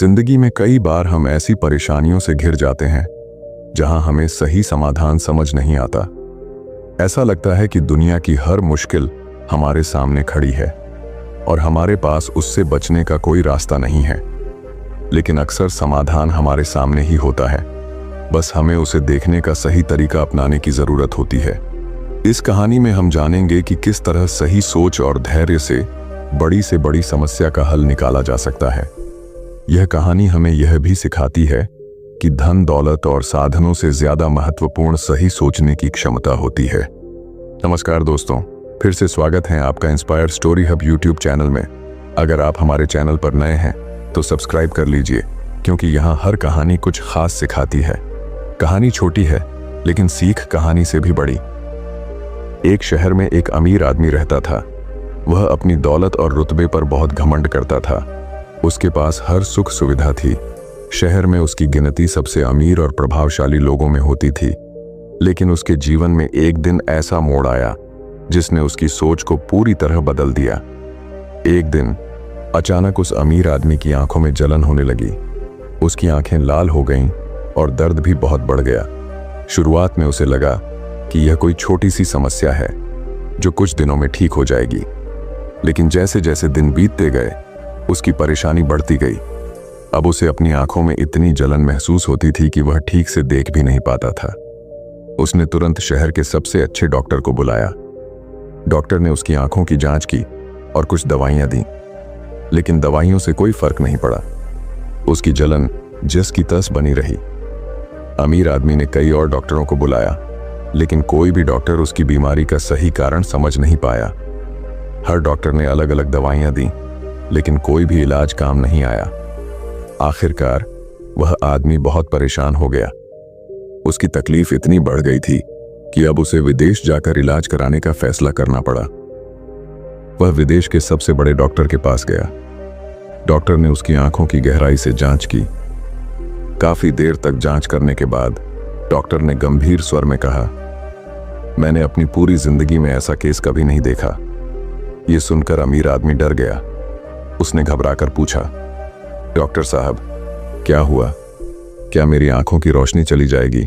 जिंदगी में कई बार हम ऐसी परेशानियों से घिर जाते हैं जहां हमें सही समाधान समझ नहीं आता। ऐसा लगता है कि दुनिया की हर मुश्किल हमारे सामने खड़ी है और हमारे पास उससे बचने का कोई रास्ता नहीं है। लेकिन अक्सर समाधान हमारे सामने ही होता है, बस हमें उसे देखने का सही तरीका अपनाने की जरूरत होती है। इस कहानी में हम जानेंगे कि किस तरह सही सोच और धैर्य से बड़ी समस्या का हल निकाला जा सकता है। यह कहानी हमें यह भी सिखाती है कि धन, दौलत और साधनों से ज्यादा महत्वपूर्ण सही सोचने की क्षमता होती है। नमस्कार दोस्तों, फिर से स्वागत है आपका inspire story hub YouTube channel में। अगर आप हमारे चैनल पर नए हैं तो सब्सक्राइब कर लीजिए, क्योंकि यहाँ हर कहानी कुछ खास सिखाती है। कहानी छोटी है लेकिन सीख कहानी से भी बड़ी। एक शहर में एक अमीर आदमी रहता था। वह अपनी दौलत और रुतबे पर बहुत घमंड करता था। उसके पास हर सुख सुविधा थी। शहर में उसकी गिनती सबसे अमीर और प्रभावशाली लोगों में होती थी। लेकिन उसके जीवन में एक दिन ऐसा मोड़ आया जिसने उसकी सोच को पूरी तरह बदल दिया। एक दिन अचानक उस अमीर आदमी की आंखों में जलन होने लगी। उसकी आंखें लाल हो गईं और दर्द भी बहुत बढ़ गया। शुरुआत में उसे लगा कि यह कोई छोटी सी समस्या है जो कुछ दिनों में ठीक हो जाएगी, लेकिन जैसे जैसे दिन बीतते गए उसकी परेशानी बढ़ती गई। अब उसे अपनी आंखों में इतनी जलन महसूस होती थी कि वह ठीक से देख भी नहीं पाता था। उसने तुरंत शहर के सबसे अच्छे डॉक्टर को बुलाया। डॉक्टर ने उसकी आंखों की जांच की और कुछ दवाइयां दी, लेकिन दवाइयों से कोई फर्क नहीं पड़ा। उसकी जलन जस की तस बनी रही। अमीर आदमी ने कई और डॉक्टरों को बुलाया, लेकिन कोई भी डॉक्टर उसकी बीमारी का सही कारण समझ नहीं पाया। हर डॉक्टर ने अलग अलग दवाइयां दी, लेकिन कोई भी इलाज काम नहीं आया। आखिरकार वह आदमी बहुत परेशान हो गया। उसकी तकलीफ इतनी बढ़ गई थी कि अब उसे विदेश जाकर इलाज कराने का फैसला करना पड़ा। वह विदेश के सबसे बड़े डॉक्टर के पास गया। डॉक्टर ने उसकी आंखों की गहराई से जांच की। काफी देर तक जांच करने के बाद डॉक्टर ने गंभीर स्वर में कहा, मैंने अपनी पूरी जिंदगी में ऐसा केस कभी नहीं देखा। यह सुनकर अमीर आदमी डर गया। उसने घबराकर पूछा, डॉक्टर साहब, क्या हुआ? क्या मेरी आंखों की रोशनी चली जाएगी?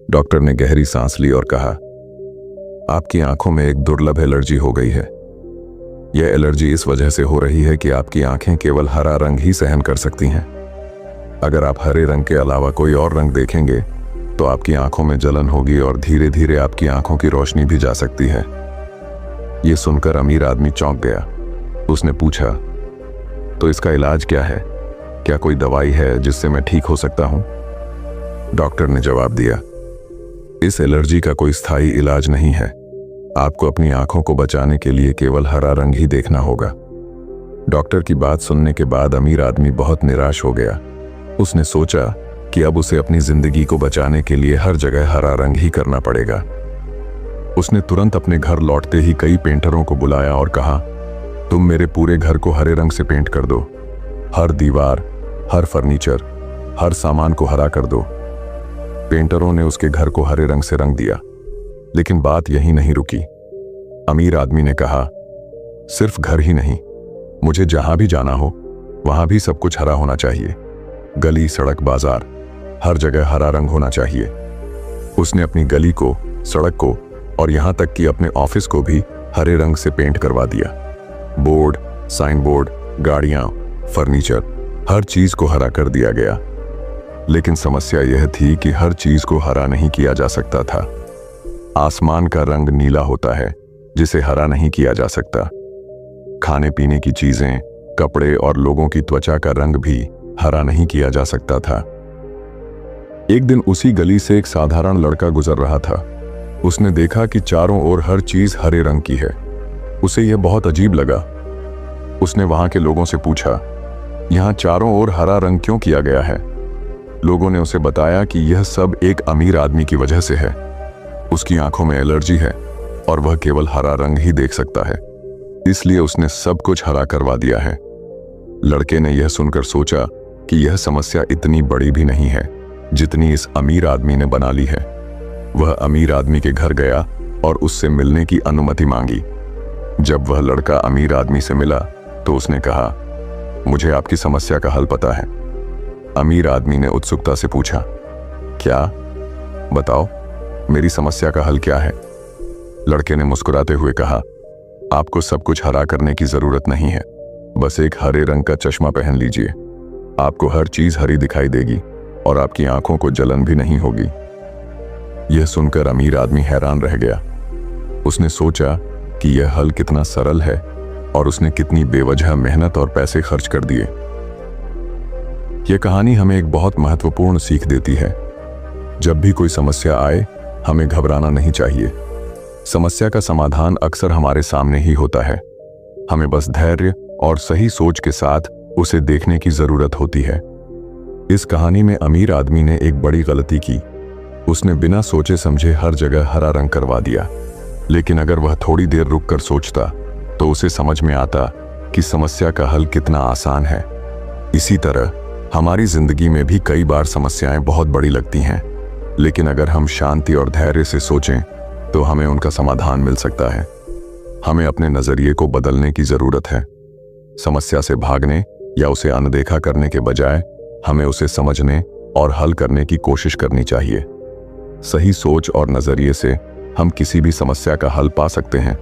डॉक्टर ने गहरी सांस ली और कहा, आपकी आंखों में एक दुर्लभ एलर्जी हो गई है। यह एलर्जी इस वजह से हो रही है कि आपकी आंखें केवल हरा रंग ही सहन कर सकती हैं। अगर आप हरे रंग के अलावा कोई और रंग देखेंगे तो आपकी आंखों में जलन होगी और धीरे धीरे आपकी आंखों की रोशनी भी जा सकती है। यह सुनकर अमीर आदमी चौंक गया। उसने पूछा, तो इसका इलाज क्या है? क्या कोई दवाई है जिससे मैं ठीक हो सकता हूं? डॉक्टर ने जवाब दिया, इस एलर्जी का कोई स्थायी इलाज नहीं है। आपको अपनी आंखों को बचाने के लिए केवल हरा रंग ही देखना होगा। डॉक्टर की बात सुनने के बाद अमीर आदमी बहुत निराश हो गया। उसने सोचा कि अब उसे अपनी जिंदगी को बचाने के लिए हर जगह हरा रंग ही करना पड़ेगा। उसने तुरंत अपने घर लौटते ही कई पेंटरों को बुलाया और कहा, तुम मेरे पूरे घर को हरे रंग से पेंट कर दो। हर दीवार, हर फर्नीचर, हर सामान को हरा कर दो। पेंटरों ने उसके घर को हरे रंग से रंग दिया, लेकिन बात यहीं नहीं रुकी। अमीर आदमी ने कहा, सिर्फ घर ही नहीं, मुझे जहां भी जाना हो वहां भी सब कुछ हरा होना चाहिए। गली, सड़क, बाजार, हर जगह हरा रंग होना चाहिए। उसने अपनी गली को, सड़क को और यहां तक कि अपने ऑफिस को भी हरे रंग से पेंट करवा दिया। बोर्ड, साइन बोर्ड, गाड़ियां, फर्नीचर, हर चीज को हरा कर दिया गया। लेकिन समस्या यह थी कि हर चीज को हरा नहीं किया जा सकता था। आसमान का रंग नीला होता है, जिसे हरा नहीं किया जा सकता। खाने पीने की चीजें, कपड़े और लोगों की त्वचा का रंग भी हरा नहीं किया जा सकता था। एक दिन उसी गली से एक साधारण लड़का गुजर रहा था। उसने देखा कि चारों ओर हर चीज हरे रंग की है। उसे यह बहुत अजीब लगा। उसने वहां के लोगों से पूछा, यहां चारों ओर हरा रंग क्यों किया गया है? लोगों ने उसे बताया कि यह सब एक अमीर आदमी की वजह से है। उसकी आंखों में एलर्जी है और वह केवल हरा रंग ही देख सकता है, इसलिए उसने सब कुछ हरा करवा दिया है। लड़के ने यह सुनकर सोचा कि यह समस्या इतनी बड़ी भी नहीं है जितनी इस अमीर आदमी ने बना ली है। वह अमीर आदमी के घर गया और उससे मिलने की अनुमति मांगी। जब वह लड़का अमीर आदमी से मिला तो उसने कहा, मुझे आपकी समस्या का हल पता है। अमीर आदमी ने उत्सुकता से पूछा। क्या? बताओ, मेरी समस्या का हल क्या है? लड़के ने मुस्कुराते हुए कहा, आपको सब कुछ हरा करने की जरूरत नहीं है। बस एक हरे रंग का चश्मा पहन लीजिए। आपको हर चीज हरी दिखाई देगी और आपकी आंखों को जलन भी नहीं होगी। यह सुनकर अमीर आदमी हैरान रह गया। उसने सोचा कि यह हल कितना सरल है और उसने कितनी बेवजह मेहनत और पैसे खर्च कर दिए। यह कहानी हमें एक बहुत महत्वपूर्ण सीख देती है। जब भी कोई समस्या आए, हमें घबराना नहीं चाहिए। समस्या का समाधान अक्सर हमारे सामने ही होता है। हमें बस धैर्य और सही सोच के साथ उसे देखने की जरूरत होती है। इस कहानी में अमीर आदमी ने एक बड़ी गलती की। उसने बिना सोचे समझे हर जगह हरा रंग करवा दिया। लेकिन अगर वह थोड़ी देर रुककर सोचता तो उसे समझ में आता कि समस्या का हल कितना आसान है। इसी तरह हमारी जिंदगी में भी कई बार समस्याएं बहुत बड़ी लगती हैं, लेकिन अगर हम शांति और धैर्य से सोचें तो हमें उनका समाधान मिल सकता है। हमें अपने नजरिए को बदलने की जरूरत है। समस्या से भागने या उसे अनदेखा करने के बजाय हमें उसे समझने और हल करने की कोशिश करनी चाहिए। सही सोच और नजरिए से हम किसी भी समस्या का हल पा सकते हैं।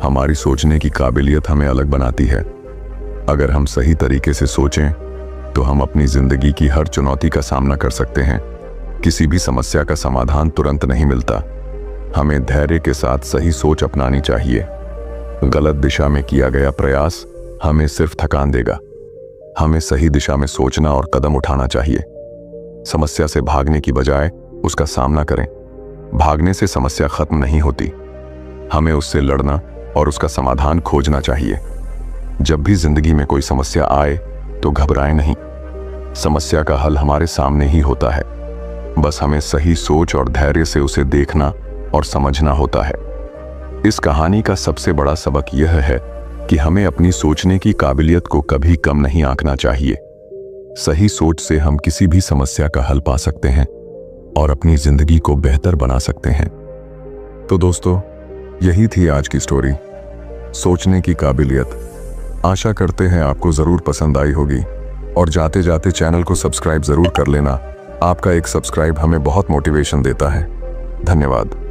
हमारी सोचने की काबिलियत हमें अलग बनाती है। अगर हम सही तरीके से सोचें तो हम अपनी जिंदगी की हर चुनौती का सामना कर सकते हैं। किसी भी समस्या का समाधान तुरंत नहीं मिलता। हमें धैर्य के साथ सही सोच अपनानी चाहिए। गलत दिशा में किया गया प्रयास हमें सिर्फ थकान देगा। हमें सही दिशा में सोचना और कदम उठाना चाहिए। समस्या से भागने की बजाय उसका सामना करें। भागने से समस्या खत्म नहीं होती। हमें उससे लड़ना और उसका समाधान खोजना चाहिए। जब भी जिंदगी में कोई समस्या आए तो घबराएं नहीं। समस्या का हल हमारे सामने ही होता है। बस हमें सही सोच और धैर्य से उसे देखना और समझना होता है। इस कहानी का सबसे बड़ा सबक यह है कि हमें अपनी सोचने की काबिलियत को कभी कम नहीं आंकना चाहिए। सही सोच से हम किसी भी समस्या का हल पा सकते हैं और अपनी जिंदगी को बेहतर बना सकते हैं। तो दोस्तों, यही थी आज की स्टोरी, सोचने की काबिलियत। आशा करते हैं आपको जरूर पसंद आई होगी और जाते जाते चैनल को सब्सक्राइब जरूर कर लेना। आपका एक सब्सक्राइब हमें बहुत मोटिवेशन देता है। धन्यवाद।